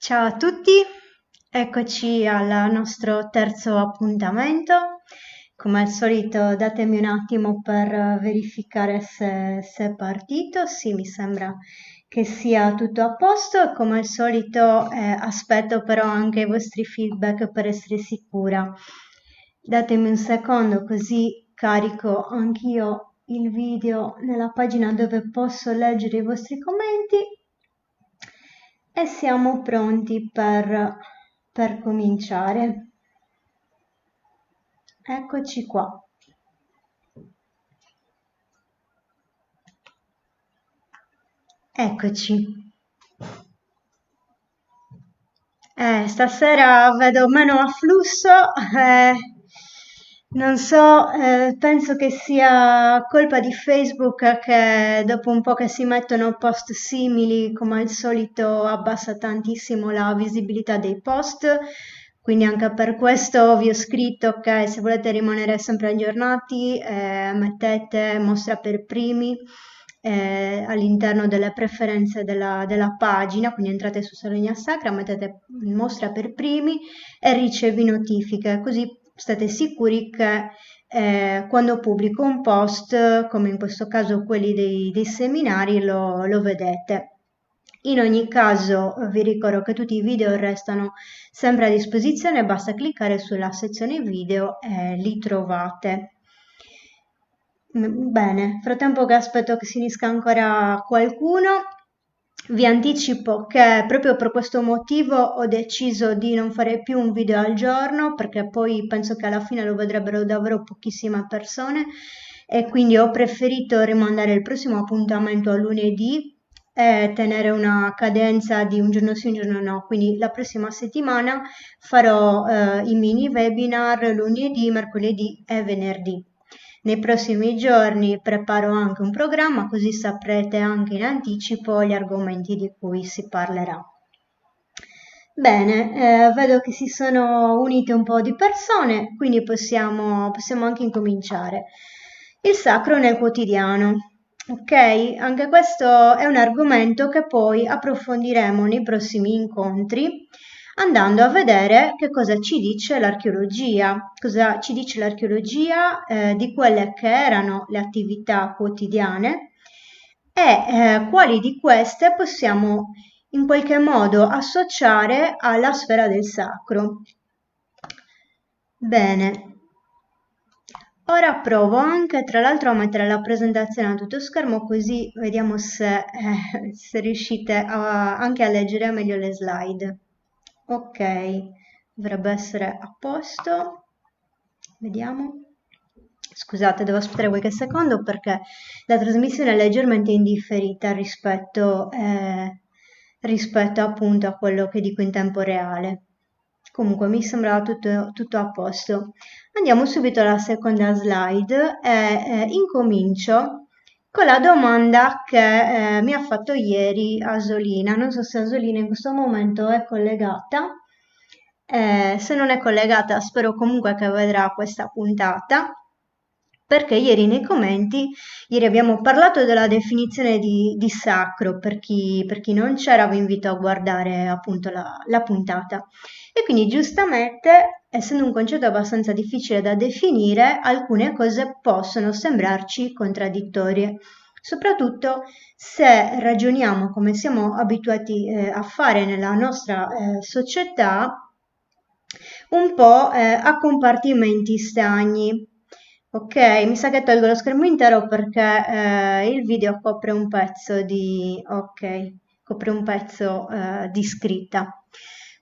Ciao a tutti, eccoci al nostro terzo appuntamento. Come al solito datemi un attimo per verificare se è partito. Sì, mi sembra che sia tutto a posto e come al solito aspetto però anche i vostri feedback per essere sicura. Datemi un secondo così carico anch'io il video nella pagina dove posso leggere i vostri commenti e siamo pronti per cominciare. Eccoci qua. Eccoci. Stasera vedo meno afflusso, non so, penso che sia colpa di Facebook che dopo un po' che si mettono post simili, come al solito abbassa tantissimo la visibilità dei post, quindi anche per questo vi ho scritto che se volete rimanere sempre aggiornati, mettete mostra per primi all'interno delle preferenze della pagina, quindi entrate su Salonia Sacra, mettete mostra per primi e ricevi notifiche, così state sicuri che quando pubblico un post, come in questo caso quelli dei seminari, lo vedete. In ogni caso vi ricordo che tutti i video restano sempre a disposizione, basta cliccare sulla sezione video e li trovate. Bene, frattempo che aspetto che si unisca ancora qualcuno, vi anticipo che proprio per questo motivo ho deciso di non fare più un video al giorno perché poi penso che alla fine lo vedrebbero davvero pochissime persone e quindi ho preferito rimandare il prossimo appuntamento a lunedì e tenere una cadenza di un giorno sì, un giorno no. Quindi la prossima settimana farò i mini webinar lunedì, mercoledì e venerdì. Nei prossimi giorni preparo anche un programma così saprete anche in anticipo gli argomenti di cui si parlerà. Bene, vedo che si sono unite un po' di persone, quindi possiamo anche incominciare. Il sacro nel quotidiano. Ok, anche questo è un argomento che poi approfondiremo nei prossimi incontri andando a vedere che cosa ci dice l'archeologia, cosa ci dice l'archeologia di quelle che erano le attività quotidiane e quali di queste possiamo in qualche modo associare alla sfera del sacro. Bene, ora provo anche tra l'altro a mettere la presentazione a tutto schermo così vediamo se riuscite anche a leggere meglio le slide. Ok, dovrebbe essere a posto. Vediamo. Scusate, devo aspettare qualche secondo perché la trasmissione è leggermente indifferita rispetto appunto a quello che dico in tempo reale. Comunque mi sembrava tutto a posto. Andiamo subito alla seconda slide e incomincio con la domanda che mi ha fatto ieri Asolina. Non so se Asolina in questo momento è collegata. Se non è collegata, spero comunque che vedrà questa puntata. Perché ieri nei commenti, ieri abbiamo parlato della definizione di sacro, per chi non c'era vi invito a guardare appunto la puntata. E quindi giustamente, essendo un concetto abbastanza difficile da definire, alcune cose possono sembrarci contraddittorie, soprattutto se ragioniamo come siamo abituati a fare nella nostra società, un po' a compartimenti stagni. Ok, mi sa che tolgo lo schermo intero perché il video copre un pezzo di, ok, copre un pezzo di scritta.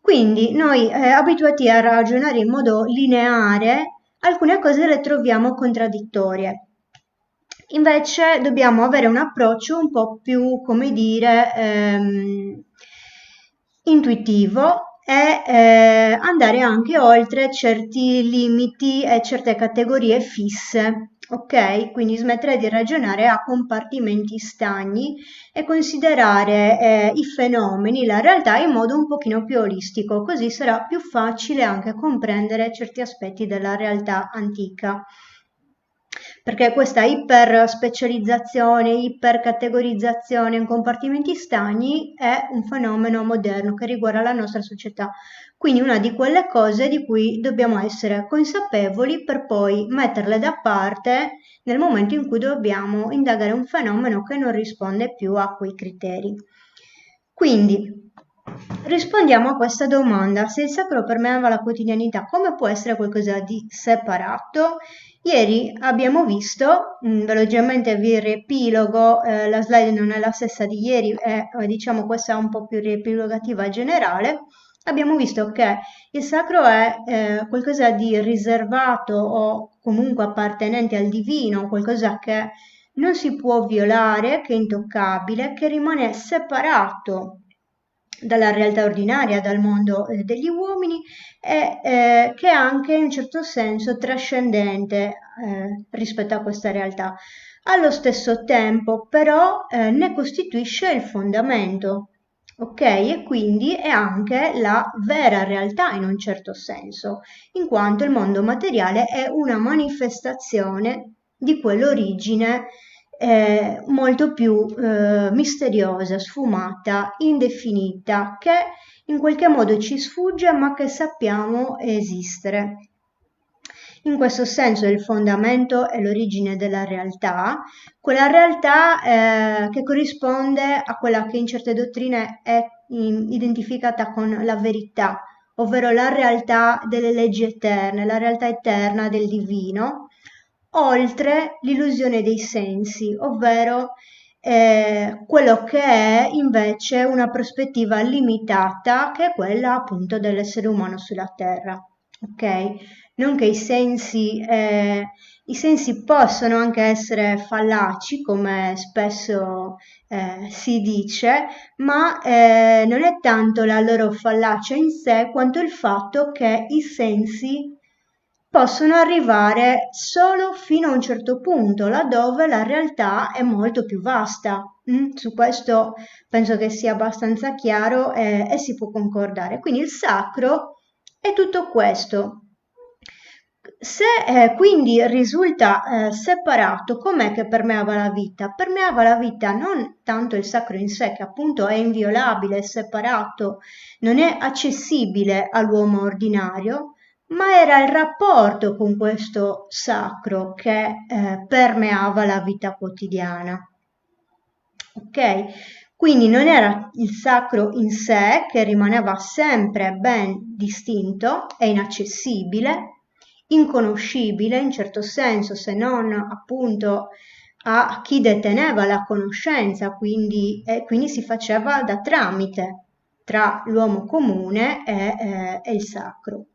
Quindi noi abituati a ragionare in modo lineare, alcune cose le troviamo contraddittorie. Invece dobbiamo avere un approccio un po' più, come dire, intuitivo e andare anche oltre certi limiti e certe categorie fisse. Ok, quindi smettere di ragionare a compartimenti stagni e considerare i fenomeni, la realtà in modo un pochino più olistico, così sarà più facile anche comprendere certi aspetti della realtà antica. perché questa iperspecializzazione, ipercategorizzazione in compartimenti stagni è un fenomeno moderno che riguarda la nostra società. Quindi una di quelle cose di cui dobbiamo essere consapevoli per poi metterle da parte nel momento in cui dobbiamo indagare un fenomeno che non risponde più a quei criteri. Quindi rispondiamo a questa domanda: se il sacro permeava la quotidianità, come può essere qualcosa di separato? Ieri abbiamo visto, velocemente vi riepilogo, la slide non è la stessa di ieri, diciamo questa è un po' più riepilogativa generale. Abbiamo visto che il sacro è qualcosa di riservato o comunque appartenente al divino, qualcosa che non si può violare, che è intoccabile, che rimane separato dalla realtà ordinaria, dal mondo degli uomini e che è anche in un certo senso trascendente rispetto a questa realtà. Allo stesso tempo però ne costituisce il fondamento, ok? E quindi è anche la vera realtà in un certo senso, in quanto il mondo materiale è una manifestazione di quell'origine molto più misteriosa, sfumata, indefinita, che in qualche modo ci sfugge ma che sappiamo esistere. In questo senso il fondamento è l'origine della realtà, quella realtà che corrisponde a quella che in certe dottrine è identificata con la verità, ovvero la realtà delle leggi eterne, la realtà eterna del divino, oltre l'illusione dei sensi, ovvero quello che è invece una prospettiva limitata, che è quella appunto dell'essere umano sulla Terra. Ok? Non che i sensi possono anche essere fallaci, come spesso si dice, ma non è tanto la loro fallacia in sé quanto il fatto che i sensi possono arrivare solo fino a un certo punto, laddove la realtà è molto più vasta. Su questo penso che sia abbastanza chiaro e si può concordare. Quindi il sacro è tutto questo. Se quindi risulta separato, com'è che permeava la vita? Permeava la vita non tanto il sacro in sé, che appunto è inviolabile, è separato, non è accessibile all'uomo ordinario, ma era il rapporto con questo sacro che permeava la vita quotidiana. Ok? Quindi non era il sacro in sé che rimaneva sempre ben distinto e inaccessibile, inconoscibile in certo senso, se non appunto a chi deteneva la conoscenza, quindi si faceva da tramite tra l'uomo comune e il sacro.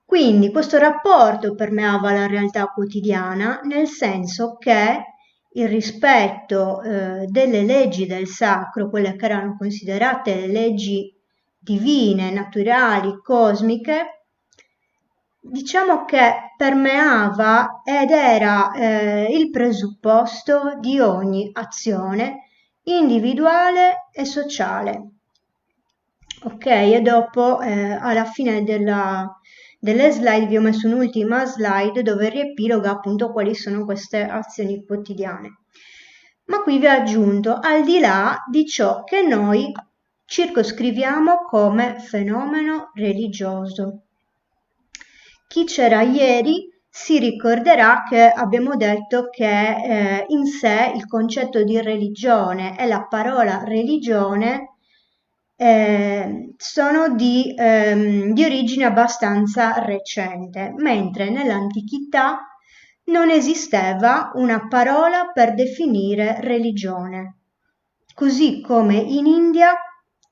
Quindi questo rapporto permeava la realtà quotidiana, nel senso che il rispetto delle leggi del sacro, quelle che erano considerate le leggi divine, naturali, cosmiche, diciamo che permeava ed era il presupposto di ogni azione individuale e sociale. Ok, e dopo alla fine delle slide vi ho messo un'ultima slide dove riepiloga appunto quali sono queste azioni quotidiane. Ma qui vi ho aggiunto al di là di ciò che noi circoscriviamo come fenomeno religioso. Chi c'era ieri si ricorderà che abbiamo detto che in sé il concetto di religione e la parola religione sono di origine abbastanza recente, mentre nell'antichità non esisteva una parola per definire religione. Così come in India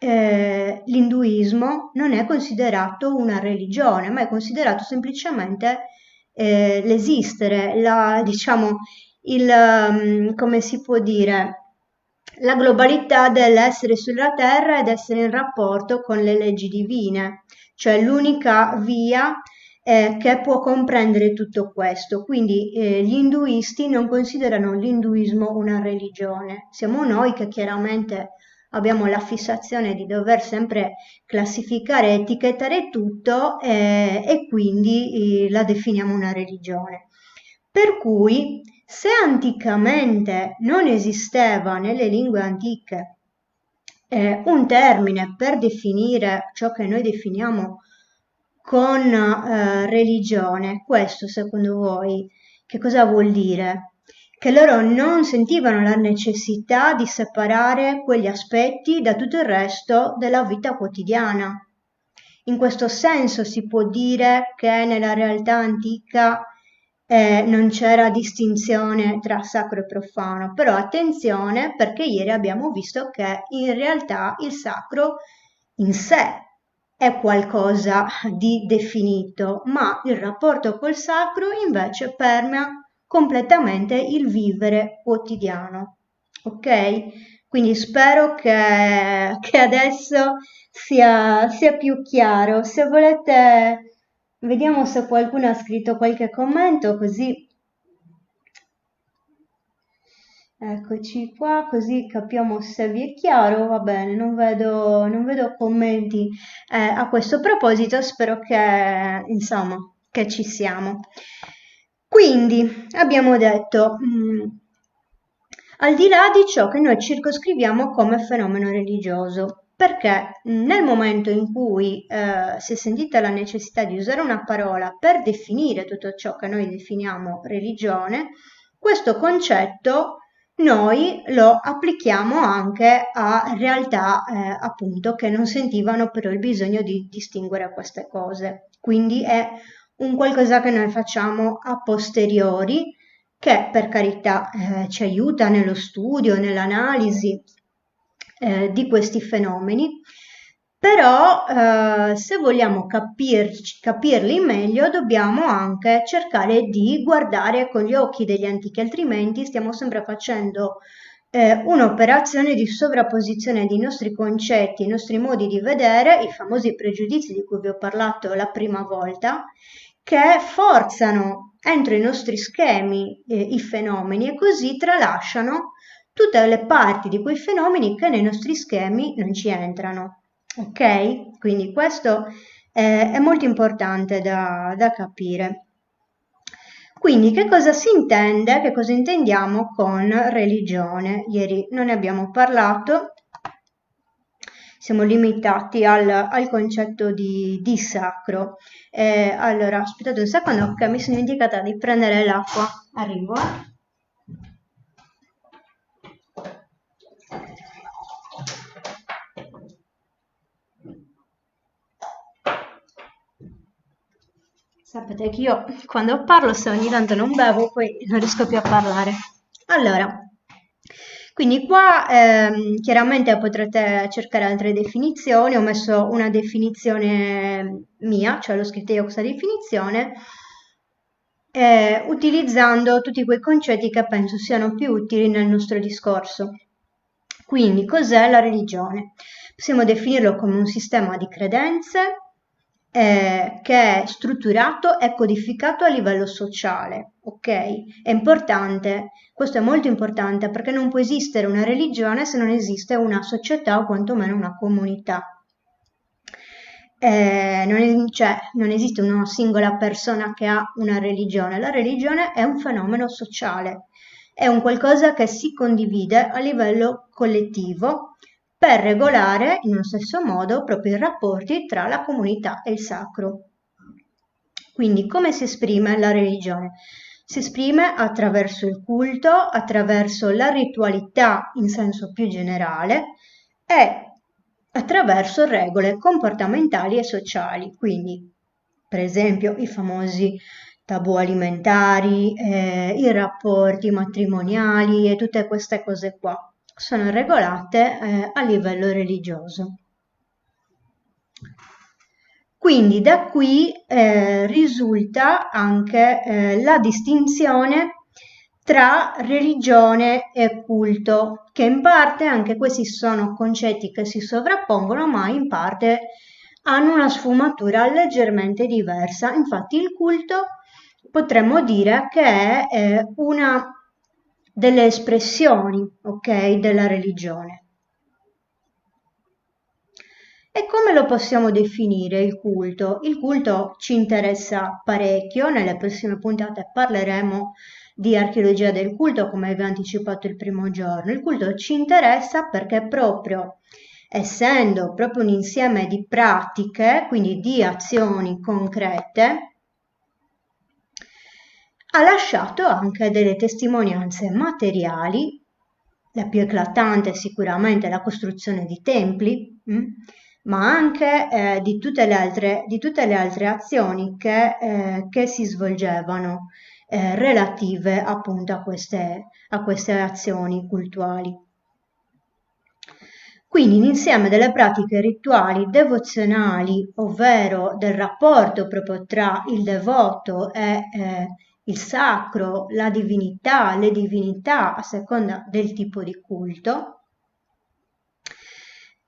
l'induismo non è considerato una religione, ma è considerato semplicemente l'esistere, diciamo, come si può dire, la globalità dell'essere sulla terra ed essere in rapporto con le leggi divine, cioè l'unica via che può comprendere tutto questo. Quindi gli induisti non considerano l'induismo una religione, siamo noi che chiaramente abbiamo la fissazione di dover sempre classificare, etichettare tutto e quindi la definiamo una religione. Per cui, se anticamente non esisteva nelle lingue antiche un termine per definire ciò che noi definiamo con religione, questo secondo voi che cosa vuol dire? Che loro non sentivano la necessità di separare quegli aspetti da tutto il resto della vita quotidiana. In questo senso si può dire che nella realtà antica non c'era distinzione tra sacro e profano, però attenzione perché ieri abbiamo visto che in realtà il sacro in sé è qualcosa di definito, ma il rapporto col sacro invece permea completamente il vivere quotidiano. Ok? Quindi spero che adesso sia più chiaro. Se volete, vediamo se qualcuno ha scritto qualche commento, così eccoci qua, così capiamo se vi è chiaro. Va bene, non vedo commenti a questo proposito, spero che, insomma, che ci siamo. Quindi abbiamo detto, al di là di ciò che noi circoscriviamo come fenomeno religioso, perché nel momento in cui si è sentita la necessità di usare una parola per definire tutto ciò che noi definiamo religione, questo concetto noi lo applichiamo anche a realtà appunto che non sentivano però il bisogno di distinguere queste cose. Quindi è un qualcosa che noi facciamo a posteriori, che per carità ci aiuta nello studio, nell'analisi di questi fenomeni, però se vogliamo capirli meglio dobbiamo anche cercare di guardare con gli occhi degli antichi, altrimenti stiamo sempre facendo un'operazione di sovrapposizione dei nostri concetti, i nostri modi di vedere, i famosi pregiudizi di cui vi ho parlato la prima volta, che forzano entro i nostri schemi i fenomeni e così tralasciano tutte le parti di quei fenomeni che nei nostri schemi non ci entrano. Ok? Quindi questo è molto importante da capire. Quindi che cosa si intende, che cosa intendiamo con religione? Ieri non ne abbiamo parlato, siamo limitati al concetto di sacro. Allora, aspettate un secondo che mi sono dimenticata di prendere l'acqua. Arrivo. Sapete che io quando parlo, se ogni tanto non bevo, poi non riesco più a parlare. Allora, quindi qua chiaramente potrete cercare altre definizioni, ho messo una definizione mia, cioè l'ho scritta io questa definizione, utilizzando tutti quei concetti che penso siano più utili nel nostro discorso. Quindi, cos'è la religione? Possiamo definirlo come un sistema di credenze che è strutturato e codificato a livello sociale, ok? È importante, questo è molto importante perché non può esistere una religione se non esiste una società o quantomeno una comunità. Non esiste una singola persona che ha una religione, la religione è un fenomeno sociale, è un qualcosa che si condivide a livello collettivo per regolare in uno stesso modo proprio i rapporti tra la comunità e il sacro. Quindi come si esprime la religione? Si esprime attraverso il culto, attraverso la ritualità in senso più generale e attraverso regole comportamentali e sociali, quindi per esempio i famosi tabù alimentari, i rapporti matrimoniali e tutte queste cose qua sono regolate a livello religioso. Quindi da qui risulta anche la distinzione tra religione e culto, che in parte anche questi sono concetti che si sovrappongono, ma in parte hanno una sfumatura leggermente diversa. Infatti il culto potremmo dire che è una delle espressioni, ok, della religione. E come lo possiamo definire il culto? Il culto ci interessa parecchio, nelle prossime puntate parleremo di archeologia del culto, come vi ho anticipato il primo giorno. Il culto ci interessa perché proprio essendo proprio un insieme di pratiche, quindi di azioni concrete, ha lasciato anche delle testimonianze materiali, la più eclatante è sicuramente la costruzione di templi, ma anche di tutte le altre azioni che si svolgevano relative appunto a queste azioni cultuali. Quindi l'insieme delle pratiche rituali devozionali, ovvero del rapporto proprio tra il devoto e il sacro, la divinità, le divinità a seconda del tipo di culto,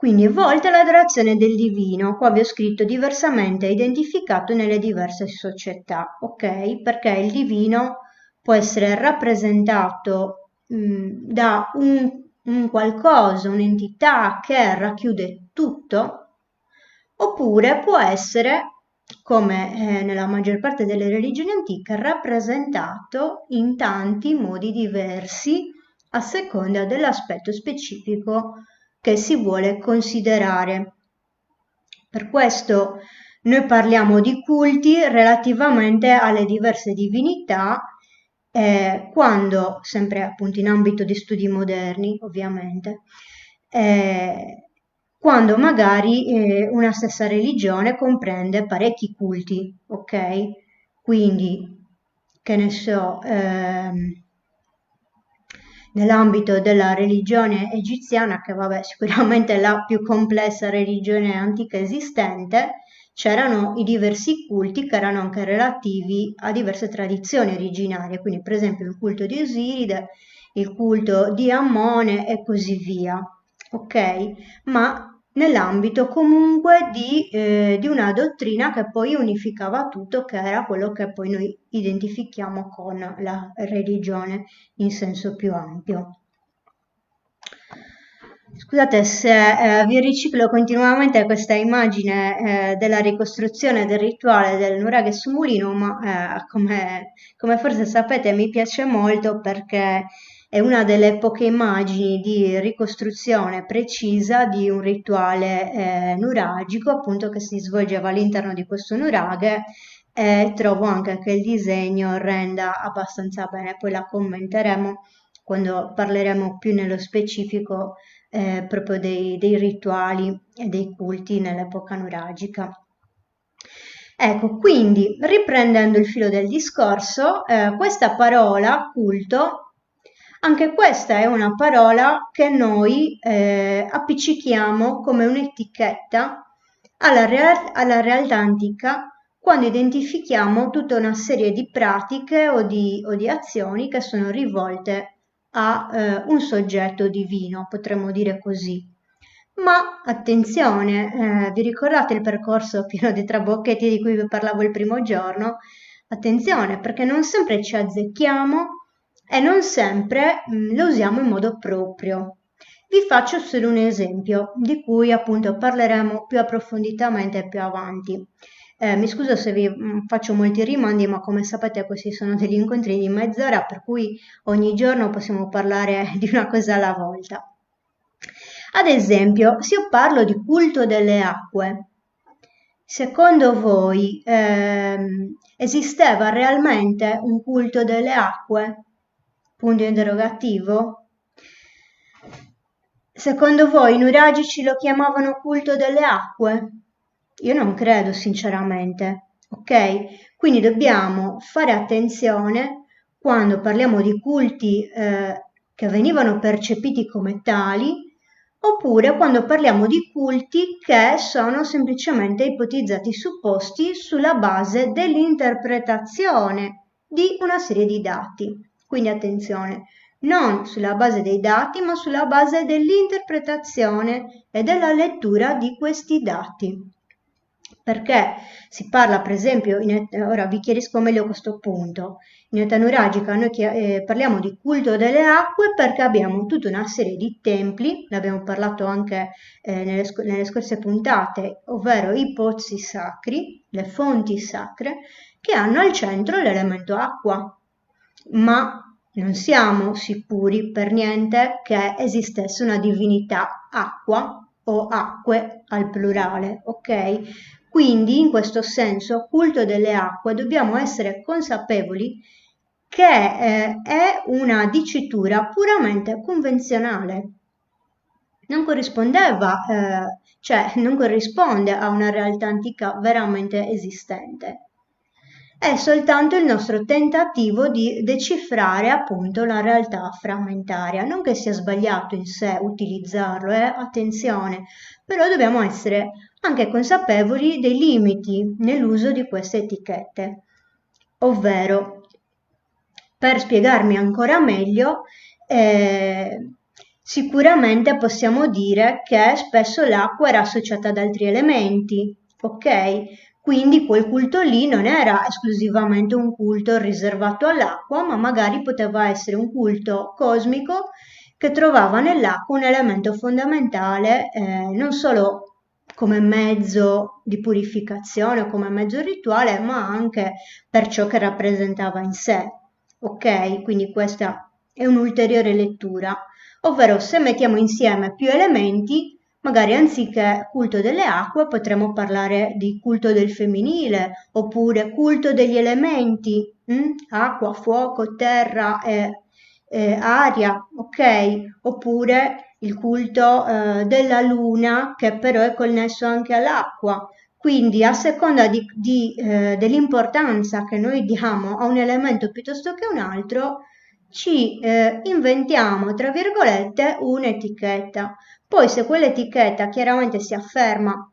quindi è volta all'adorazione del divino, qua vi ho scritto diversamente identificato nelle diverse società, ok? Perché il divino può essere rappresentato da un qualcosa, un'entità che racchiude tutto, oppure può essere, come nella maggior parte delle religioni antiche, rappresentato in tanti modi diversi a seconda dell'aspetto specifico che si vuole considerare. Per questo noi parliamo di culti relativamente alle diverse divinità, quando, sempre appunto in ambito di studi moderni ovviamente, quando magari una stessa religione comprende parecchi culti, ok? Quindi, che ne so, nell'ambito della religione egiziana, che vabbè sicuramente è la più complessa religione antica esistente, c'erano i diversi culti che erano anche relativi a diverse tradizioni originarie, quindi per esempio il culto di Osiride, il culto di Ammone e così via, ok? Ma nell'ambito comunque di una dottrina che poi unificava tutto, che era quello che poi noi identifichiamo con la religione in senso più ampio. Scusate se vi riciclo continuamente questa immagine della ricostruzione del rituale del nuraghe su mulino, ma come forse sapete mi piace molto perché è una delle poche immagini di ricostruzione precisa di un rituale nuragico, appunto che si svolgeva all'interno di questo nuraghe, e trovo anche che il disegno renda abbastanza bene, poi la commenteremo quando parleremo più nello specifico proprio dei rituali e dei culti nell'epoca nuragica. Ecco, quindi riprendendo il filo del discorso, questa parola culto, anche questa è una parola che noi appiccichiamo come un'etichetta alla realtà antica quando identifichiamo tutta una serie di pratiche o di azioni che sono rivolte a un soggetto divino, potremmo dire così. Ma attenzione, vi ricordate il percorso pieno di trabocchetti di cui vi parlavo il primo giorno? Attenzione, perché non sempre ci azzecchiamo e non sempre lo usiamo in modo proprio. Vi faccio solo un esempio, di cui appunto parleremo più approfonditamente più avanti. Mi scuso se vi faccio molti rimandi, ma come sapete questi sono degli incontri di mezz'ora, per cui ogni giorno possiamo parlare di una cosa alla volta. Ad esempio, se io parlo di culto delle acque, secondo voi esisteva realmente un culto delle acque? Punto interrogativo. Secondo voi i nuragici lo chiamavano culto delle acque? Io non credo sinceramente, ok? Quindi dobbiamo fare attenzione quando parliamo di culti che venivano percepiti come tali, oppure quando parliamo di culti che sono semplicemente ipotizzati supposti sulla base dell'interpretazione di una serie di dati. Quindi attenzione, non sulla base dei dati, ma sulla base dell'interpretazione e della lettura di questi dati. perché si parla per esempio, ora vi chiarisco meglio questo punto, in età nuragica noi parliamo di culto delle acque perché abbiamo tutta una serie di templi, ne abbiamo parlato anche nelle scorse puntate, ovvero i pozzi sacri, le fonti sacre, che hanno al centro l'elemento acqua, ma non siamo sicuri per niente che esistesse una divinità acqua o acque al plurale, ok? Quindi in questo senso, culto delle acque, dobbiamo essere consapevoli che è una dicitura puramente convenzionale. Non corrispondeva, cioè non corrisponde a una realtà antica veramente esistente. È soltanto il nostro tentativo di decifrare appunto la realtà frammentaria. Non che sia sbagliato in sé utilizzarlo, attenzione, però dobbiamo essere anche consapevoli dei limiti nell'uso di queste etichette. Ovvero, per spiegarmi ancora meglio, sicuramente possiamo dire che spesso l'acqua era associata ad altri elementi, ok? Quindi quel culto lì non era esclusivamente un culto riservato all'acqua, ma magari poteva essere un culto cosmico che trovava nell'acqua un elemento fondamentale, non solo come mezzo di purificazione o come mezzo rituale, ma anche per ciò che rappresentava in sé. Ok? Quindi questa è un'ulteriore lettura, ovvero se mettiamo insieme più elementi, magari anziché culto delle acque potremmo parlare di culto del femminile, oppure culto degli elementi, acqua, fuoco, terra e aria, ok? Oppure il culto della luna che però è connesso anche all'acqua. Quindi a seconda dell'importanza che noi diamo a un elemento piuttosto che un altro, ci inventiamo, tra virgolette, un'etichetta. Poi se quell'etichetta chiaramente si afferma,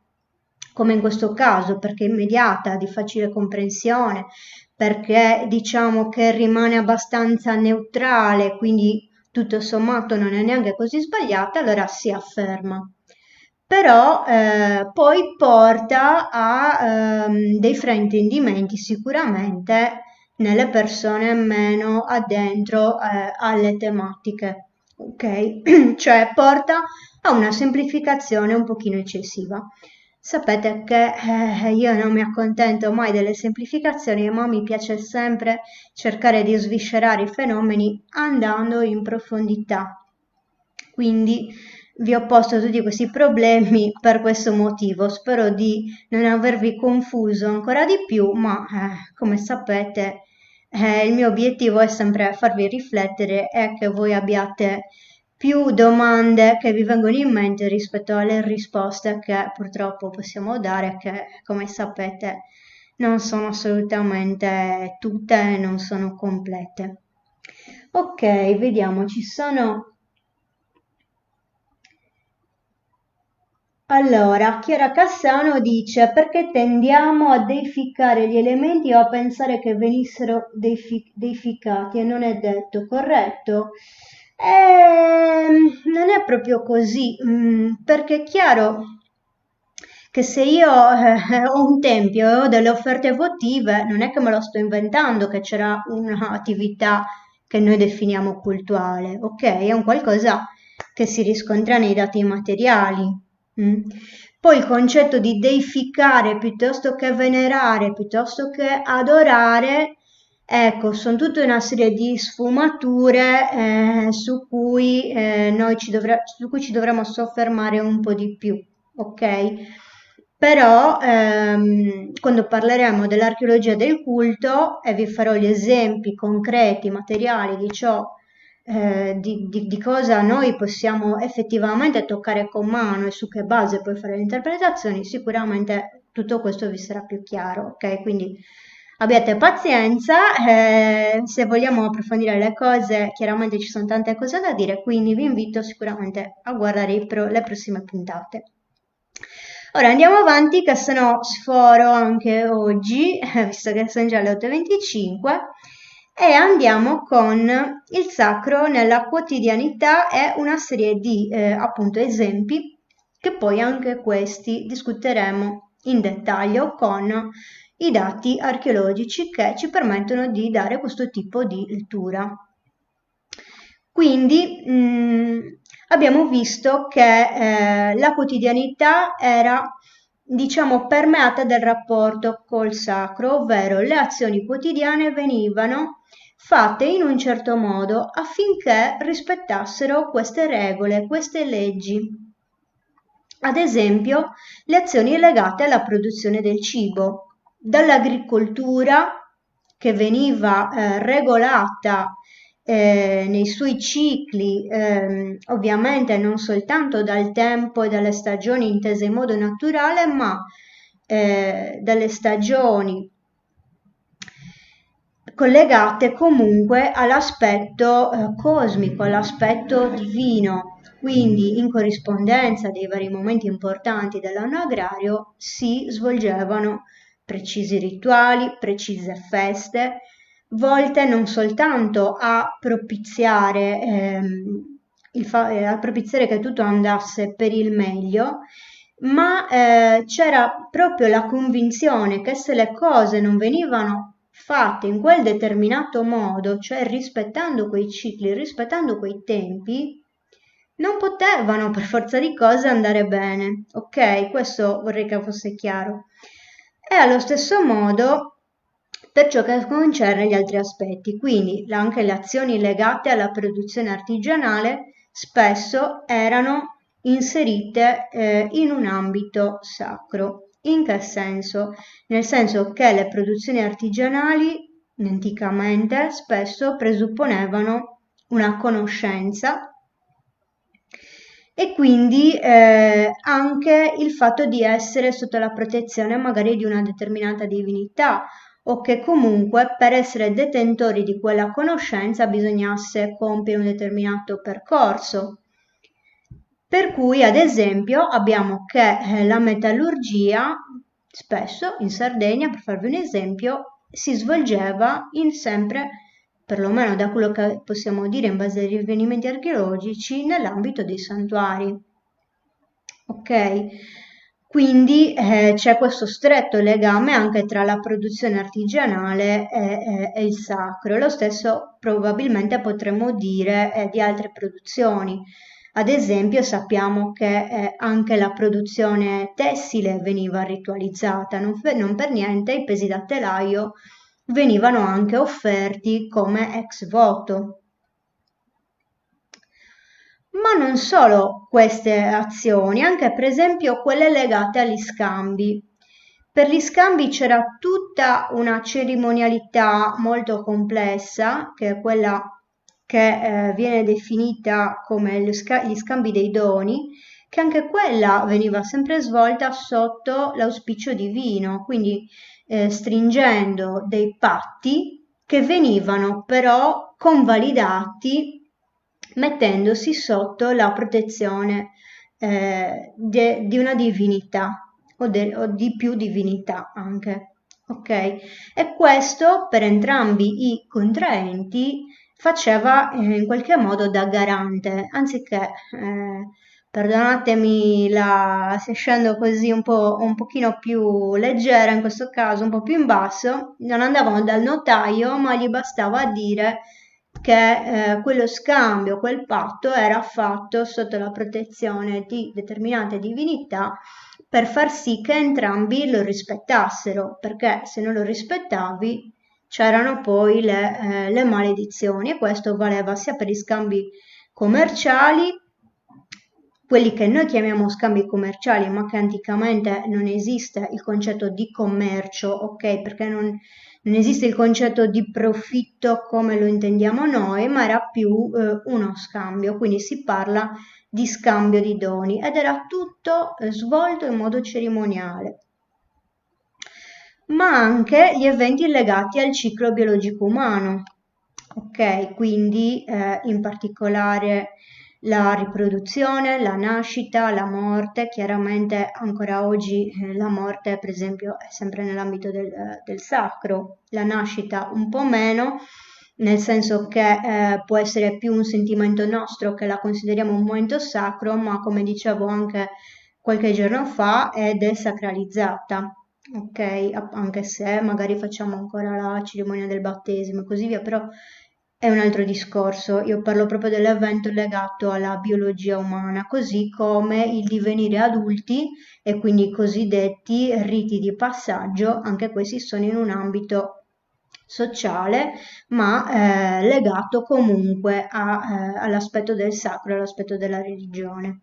come in questo caso, perché è immediata, di facile comprensione, perché diciamo che rimane abbastanza neutrale, quindi tutto sommato non è neanche così sbagliata, allora si afferma. Però poi porta a dei fraintendimenti sicuramente nelle persone meno addentro alle tematiche, ok? Cioè porta a una semplificazione un pochino eccessiva. Sapete che io non mi accontento mai delle semplificazioni, ma mi piace sempre cercare di sviscerare i fenomeni andando in profondità. Quindi vi ho posto tutti questi problemi per questo motivo. Spero di non avervi confuso ancora di più, ma come sapete il mio obiettivo è sempre farvi riflettere e che voi abbiate più domande che vi vengono in mente rispetto alle risposte che purtroppo possiamo dare, che come sapete non sono assolutamente tutte, non sono complete. Ok, vediamo, ci sono. Allora, Chiara Cassano dice perché tendiamo a deificare gli elementi o a pensare che venissero deificati e non è detto, corretto? Non è proprio così, perché è chiaro che se io ho un tempio e ho delle offerte votive, non è che me lo sto inventando, che c'era un'attività che noi definiamo cultuale, ok? È un qualcosa che si riscontra nei dati materiali. Mm. Poi il concetto di deificare piuttosto che venerare, piuttosto che adorare, ecco, sono tutta una serie di sfumature su cui ci dovremmo soffermare un po' di più, ok? Però quando parleremo dell'archeologia del culto e vi farò gli esempi concreti, materiali di ciò di cosa noi possiamo effettivamente toccare con mano e su che base poi fare le interpretazioni, sicuramente tutto questo vi sarà più chiaro, ok? Quindi abbiate pazienza, se vogliamo approfondire le cose, chiaramente ci sono tante cose da dire, quindi vi invito sicuramente a guardare le prossime puntate. Ora andiamo avanti, che se no sforo anche oggi, visto che sono già le 8:25, e andiamo con il sacro nella quotidianità e una serie di appunto esempi che poi anche questi discuteremo in dettaglio con i dati archeologici che ci permettono di dare questo tipo di lettura. Quindi abbiamo visto che la quotidianità era, diciamo, permeata dal rapporto col sacro, ovvero le azioni quotidiane venivano fatte in un certo modo affinché rispettassero queste regole, queste leggi. Ad esempio, le azioni legate alla produzione del cibo, dall'agricoltura che veniva regolata nei suoi cicli, ovviamente non soltanto dal tempo e dalle stagioni intese in modo naturale, ma dalle stagioni collegate comunque all'aspetto cosmico, all'aspetto divino. Quindi in corrispondenza dei vari momenti importanti dell'anno agrario si svolgevano precisi rituali, precise feste, volte non soltanto a propiziare, a propiziare che tutto andasse per il meglio, ma c'era proprio la convinzione che se le cose non venivano fatte in quel determinato modo, cioè rispettando quei cicli, rispettando quei tempi, non potevano per forza di cose andare bene. Ok? Questo vorrei che fosse chiaro. E allo stesso modo per ciò che concerne gli altri aspetti, quindi anche le azioni legate alla produzione artigianale spesso erano inserite in un ambito sacro. In che senso? Nel senso che le produzioni artigianali anticamente spesso presupponevano una conoscenza e quindi anche il fatto di essere sotto la protezione magari di una determinata divinità o che comunque per essere detentori di quella conoscenza bisognasse compiere un determinato percorso. Per cui, ad esempio, abbiamo che la metallurgia, spesso in Sardegna, per farvi un esempio, si svolgeva in sempre, perlomeno da quello che possiamo dire in base ai rinvenimenti archeologici, nell'ambito dei santuari. Ok? Quindi c'è questo stretto legame anche tra la produzione artigianale e il sacro. Lo stesso probabilmente potremmo dire di altre produzioni. Ad esempio sappiamo che anche la produzione tessile veniva ritualizzata, non per niente i pesi da telaio venivano anche offerti come ex voto. Ma non solo queste azioni, anche per esempio quelle legate agli scambi. Per gli scambi c'era tutta una cerimonialità molto complessa, che è quella che viene definita come gli scambi dei doni, che anche quella veniva sempre svolta sotto l'auspicio divino, quindi stringendo dei patti che venivano però convalidati mettendosi sotto la protezione di una divinità o di più divinità anche. Ok? E questo per entrambi i contraenti faceva in qualche modo da garante, anziché, perdonatemi se scendo così un pochino più leggera, in questo caso un po' più in basso, non andavano dal notaio, ma gli bastava dire che quello scambio, quel patto era fatto sotto la protezione di determinate divinità per far sì che entrambi lo rispettassero, perché se non lo rispettavi c'erano poi le maledizioni e questo valeva sia per gli scambi commerciali, quelli che noi chiamiamo scambi commerciali, ma che anticamente non esiste il concetto di commercio, ok? Perché non esiste il concetto di profitto come lo intendiamo noi, ma era più uno scambio, quindi si parla di scambio di doni ed era tutto svolto in modo cerimoniale. Ma anche gli eventi legati al ciclo biologico umano, ok? Quindi in particolare la riproduzione, la nascita, la morte, chiaramente ancora oggi la morte per esempio è sempre nell'ambito del sacro, la nascita un po' meno, nel senso che può essere più un sentimento nostro che la consideriamo un momento sacro, ma come dicevo anche qualche giorno fa è desacralizzata, ok? Anche se magari facciamo ancora la cerimonia del battesimo e così via, però è un altro discorso. Io parlo proprio dell'evento legato alla biologia umana, così come il divenire adulti e quindi i cosiddetti riti di passaggio, anche questi sono in un ambito sociale, ma legato comunque all'aspetto del sacro, all'aspetto della religione.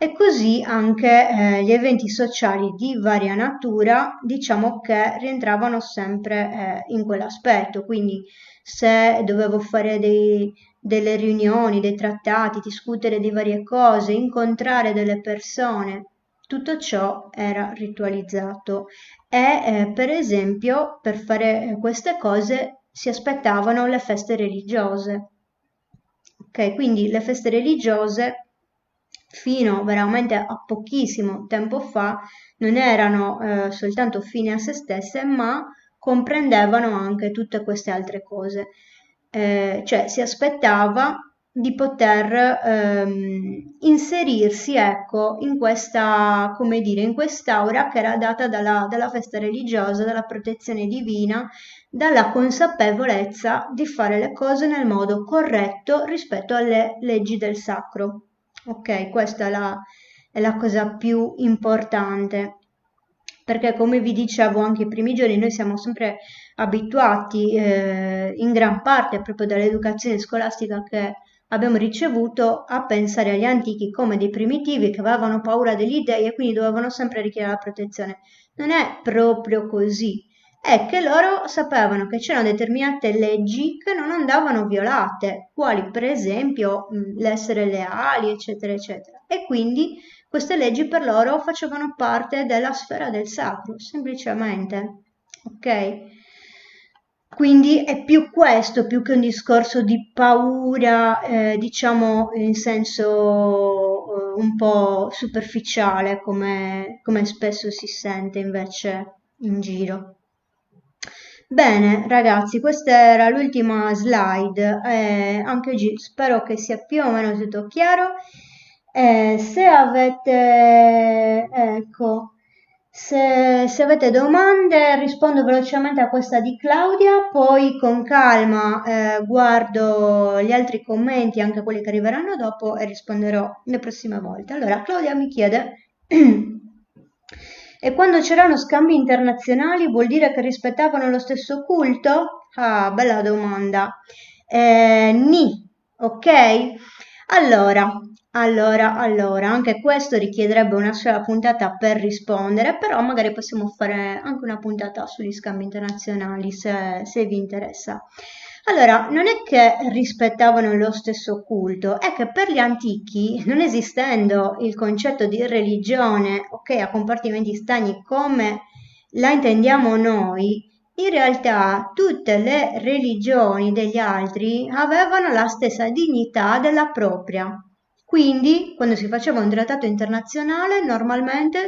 E così anche gli eventi sociali di varia natura, diciamo che rientravano sempre in quell'aspetto, quindi se dovevo fare delle riunioni, dei trattati, discutere di varie cose, incontrare delle persone, tutto ciò era ritualizzato e per esempio per fare queste cose si aspettavano le feste religiose. Ok, quindi le feste religiose fino veramente a pochissimo tempo fa non erano soltanto fini a se stesse, ma comprendevano anche tutte queste altre cose. Cioè si aspettava di poter inserirsi, ecco, in questa, come dire, in quest'aura che era data dalla festa religiosa, dalla protezione divina, dalla consapevolezza di fare le cose nel modo corretto rispetto alle leggi del sacro. Ok, questa è la cosa più importante, perché come vi dicevo anche i primi giorni, noi siamo sempre abituati in gran parte proprio dall'educazione scolastica che abbiamo ricevuto a pensare agli antichi come dei primitivi che avevano paura degli dei e quindi dovevano sempre richiedere la protezione. Non è proprio così, è che loro sapevano che c'erano determinate leggi che non andavano violate, quali per esempio l'essere leali, eccetera, eccetera. E quindi queste leggi per loro facevano parte della sfera del sacro, semplicemente. Ok? Quindi è più questo, più che un discorso di paura, diciamo in senso un po' superficiale, come spesso si sente invece in giro. Bene, ragazzi, questa era l'ultima slide. Anche oggi spero che sia più o meno tutto chiaro. Se avete, ecco, se avete domande, rispondo velocemente a questa di Claudia, poi con calma, guardo gli altri commenti, anche quelli che arriveranno dopo, e risponderò le prossime volte. Allora, Claudia mi chiede. E quando c'erano scambi internazionali vuol dire che rispettavano lo stesso culto? Ah, bella domanda. Ni, ok? Allora, allora, anche questo richiederebbe una sola puntata per rispondere, però magari possiamo fare anche una puntata sugli scambi internazionali se vi interessa. Allora, non è che rispettavano lo stesso culto, è che per gli antichi, non esistendo il concetto di religione, ok, a compartimenti stagni come la intendiamo noi, in realtà tutte le religioni degli altri avevano la stessa dignità della propria. Quindi, quando si faceva un trattato internazionale, normalmente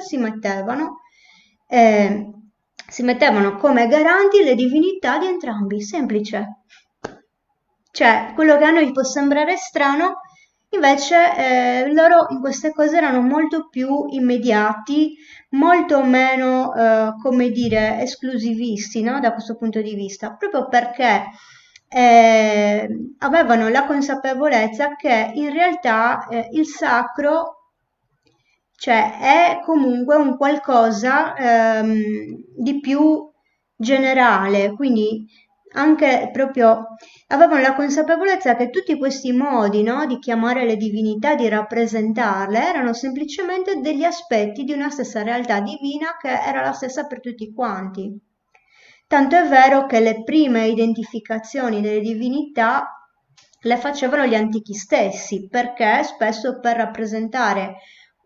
eh, si mettevano come garanti le divinità di entrambi, semplice. Cioè, quello che a noi può sembrare strano, invece loro in queste cose erano molto più immediati, molto meno, come dire, esclusivisti, no? Da questo punto di vista, proprio perché avevano la consapevolezza che in realtà il sacro cioè è comunque un qualcosa di più generale, quindi anche proprio avevano la consapevolezza che tutti questi modi, no, di chiamare le divinità, di rappresentarle, erano semplicemente degli aspetti di una stessa realtà divina che era la stessa per tutti quanti. Tanto è vero che le prime identificazioni delle divinità le facevano gli antichi stessi, perché spesso per rappresentare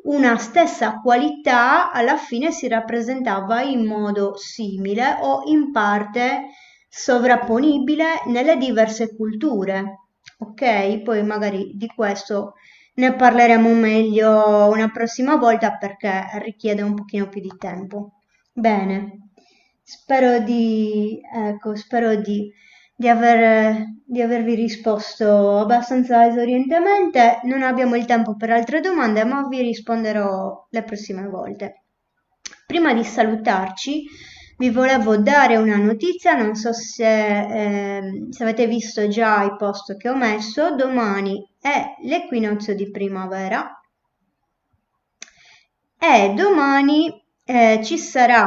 una stessa qualità alla fine si rappresentava in modo simile o in parte sovrapponibile nelle diverse culture. Ok? Poi magari di questo ne parleremo meglio una prossima volta perché richiede un pochino più di tempo. Bene, spero di, ecco, spero di di avervi risposto abbastanza esorientemente. Non abbiamo il tempo per altre domande, ma vi risponderò le prossime volte. Prima di salutarci, vi volevo dare una notizia, non so se avete visto già i post che ho messo. Domani è l'equinozio di primavera e domani ci sarà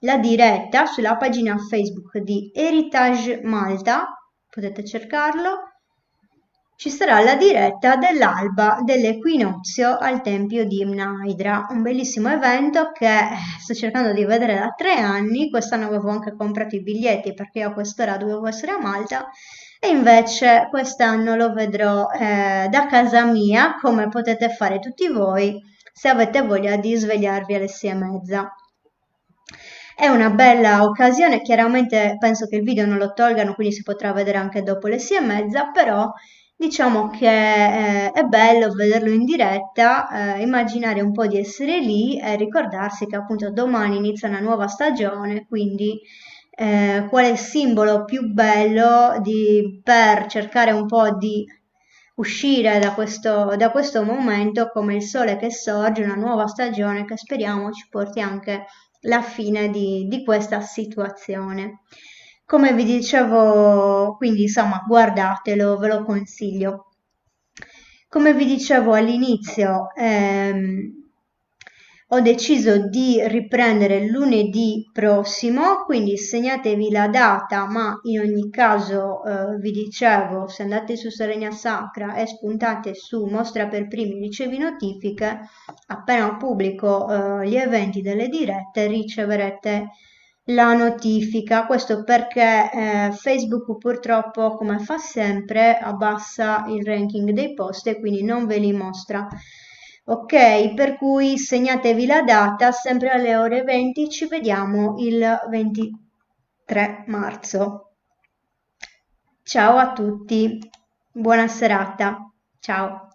la diretta sulla pagina Facebook di Heritage Malta, potete cercarlo, ci sarà la diretta dell'alba dell'equinozio al Tempio di Imna Hydra, un bellissimo evento che sto cercando di vedere da 3 anni. Quest'anno avevo anche comprato i biglietti perché io a quest'ora dovevo essere a Malta e invece quest'anno lo vedrò da casa mia, come potete fare tutti voi se avete voglia di svegliarvi alle 6:30. È una bella occasione, chiaramente penso che il video non lo tolgano, quindi si potrà vedere anche dopo le 6:30, però diciamo che è bello vederlo in diretta, immaginare un po' di essere lì e ricordarsi che appunto domani inizia una nuova stagione, quindi quale simbolo più bello per cercare un po' di uscire da questo momento come il sole che sorge, una nuova stagione che speriamo ci porti anche la fine di questa situazione. Come vi dicevo, quindi insomma, guardatelo, ve lo consiglio. Come vi dicevo all'inizio, ho deciso di riprendere lunedì prossimo, quindi segnatevi la data, ma in ogni caso vi dicevo, se andate su Serenia Sacra e spuntate su Mostra per primi ricevi notifiche, appena pubblico gli eventi delle dirette riceverete la notifica. Questo perché Facebook purtroppo, come fa sempre, abbassa il ranking dei post e quindi non ve li mostra. Ok, per cui segnatevi la data, sempre alle ore 20, ci vediamo il 23 marzo. Ciao a tutti, buona serata, ciao.